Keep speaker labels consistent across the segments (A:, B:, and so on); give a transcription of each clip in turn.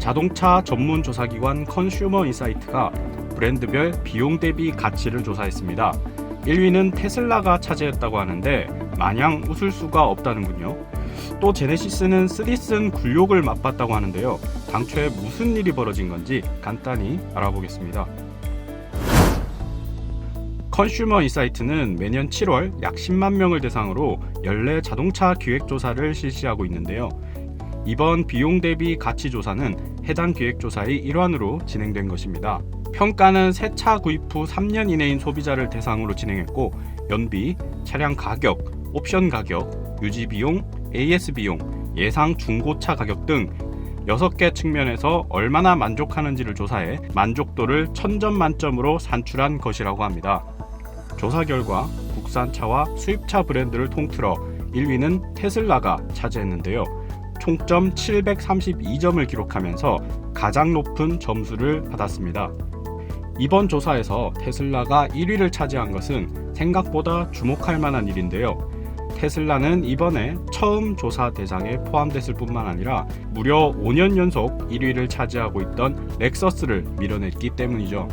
A: 자동차 전문 조사기관 컨슈머 인사이트가 브랜드별 비용 대비 가치를 조사했습니다. 1위는 테슬라가 차지했다고 하는데 마냥 웃을 수가 없다는군요. 또 제네시스는 쓰리슨 굴욕을 맛봤다고 하는데요. 당초에 무슨 일이 벌어진 건지 간단히 알아보겠습니다. 컨슈머 인사이트는 매년 7월 약 10만 명을 대상으로 연례 자동차 기획조사를 실시하고 있는데요. 이번 비용 대비 가치 조사는 해당 기획조사의 일환으로 진행된 것입니다. 평가는 새 차 구입 후 3년 이내인 소비자를 대상으로 진행했고, 연비, 차량 가격, 옵션 가격, 유지 비용, AS 비용, 예상 중고차 가격 등 6개 측면에서 얼마나 만족하는지를 조사해 만족도를 1000점 만점으로 산출한 것이라고 합니다. 조사 결과 국산차와 수입차 브랜드를 통틀어 1위는 테슬라가 차지했는데요. 총점 732점을 기록하면서 가장 높은 점수를 받았습니다. 이번 조사에서 테슬라가 1위를 차지한 것은 생각보다 주목할 만한 일인데요. 테슬라는 이번에 처음 조사 대상에 포함됐을 뿐만 아니라 무려 5년 연속 1위를 차지하고 있던 렉서스를 밀어냈기 때문이죠.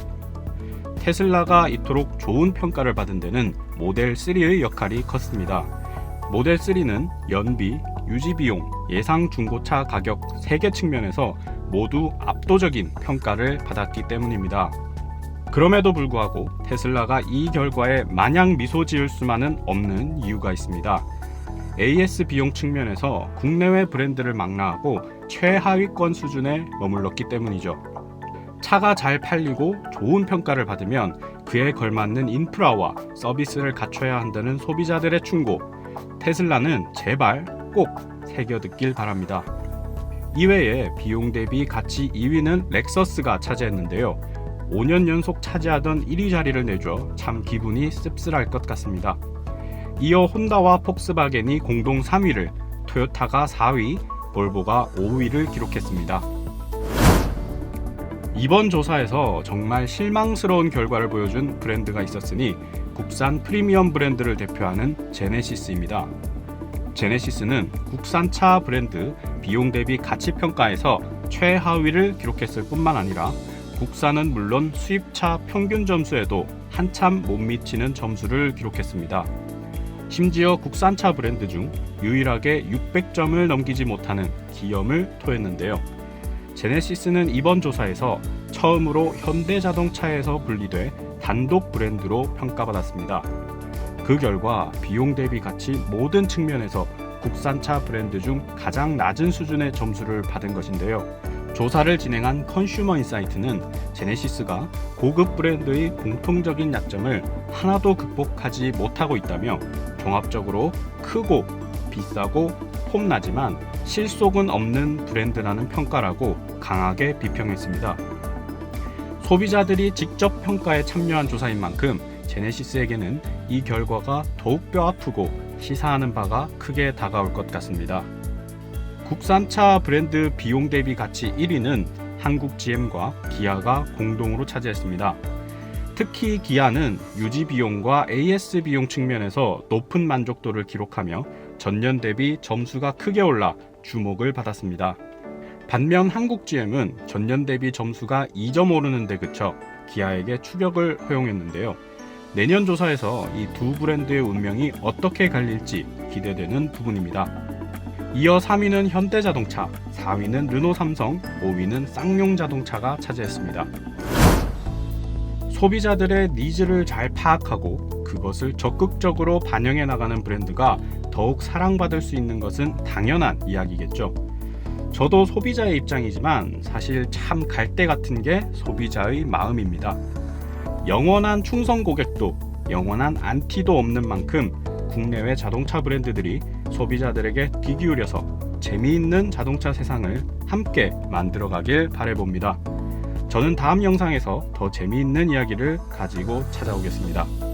A: 테슬라가 이토록 좋은 평가를 받은 데는 모델 3의 역할이 컸습니다. 모델 3는 연비, 유지비용, 예상 중고차 가격 3개 측면에서 모두 압도적인 평가를 받았기 때문입니다. 그럼에도 불구하고 테슬라가 이 결과에 마냥 미소 지을 수만은 없는 이유가 있습니다. AS 비용 측면에서 국내외 브랜드를 망라하고 최하위권 수준에 머물렀기 때문이죠. 차가 잘 팔리고 좋은 평가를 받으면 그에 걸맞는 인프라와 서비스를 갖춰야 한다는 소비자들의 충고, 테슬라는 제발 꼭 새겨듣길 바랍니다. 이외에 비용 대비 가치 2위는 렉서스가 차지했는데요. 5년 연속 차지하던 1위 자리를 내줘 참 기분이 씁쓸할 것 같습니다. 이어 혼다와 폭스바겐이 공동 3위를, 토요타가 4위, 볼보가 5위를 기록했습니다. 이번 조사에서 정말 실망스러운 결과를 보여준 브랜드가 있었으니 국산 프리미엄 브랜드를 대표하는 제네시스입니다. 제네시스는 국산차 브랜드 비용 대비 가치 평가에서 최하위를 기록했을 뿐만 아니라 국산은 물론 수입차 평균 점수에도 한참 못 미치는 점수를 기록했습니다. 심지어 국산차 브랜드 중 유일하게 600점을 넘기지 못하는 기염을 토했는데요. 제네시스는 이번 조사에서 처음으로 현대자동차에서 분리돼 단독 브랜드로 평가받았습니다. 그 결과 비용 대비 가치 모든 측면에서 국산차 브랜드 중 가장 낮은 수준의 점수를 받은 것인데요. 조사를 진행한 컨슈머 인사이트는 제네시스가 고급 브랜드의 공통적인 약점을 하나도 극복하지 못하고 있다며 종합적으로 크고 비싸고 폼나지만 실속은 없는 브랜드라는 평가라고 강하게 비평했습니다. 소비자들이 직접 평가에 참여한 조사인 만큼 제네시스에게는 이 결과가 더욱 뼈아프고 시사하는 바가 크게 다가올 것 같습니다. 국산차 브랜드 비용 대비 가치 1위는 한국 GM과 기아가 공동으로 차지했습니다. 특히 기아는 유지 비용과 AS 비용 측면에서 높은 만족도를 기록하며 전년 대비 점수가 크게 올라 주목을 받았습니다. 반면 한국 GM은 전년 대비 점수가 2점 오르는 데 그쳐 기아에게 추격을 허용했는데요. 내년 조사에서 이 두 브랜드의 운명이 어떻게 갈릴지 기대되는 부분입니다. 이어 3위는 현대자동차, 4위는 르노삼성, 5위는 쌍용자동차가 차지했습니다. 소비자들의 니즈를 잘 파악하고 그것을 적극적으로 반영해 나가는 브랜드가 더욱 사랑받을 수 있는 것은 당연한 이야기겠죠. 저도 소비자의 입장이지만 사실 참 갈대 같은 게 소비자의 마음입니다. 영원한 충성 고객도 영원한 안티도 없는 만큼 국내외 자동차 브랜드들이 소비자들에게 귀 기울여서 재미있는 자동차 세상을 함께 만들어가길 바라봅니다. 저는 다음 영상에서 더 재미있는 이야기를 가지고 찾아오겠습니다.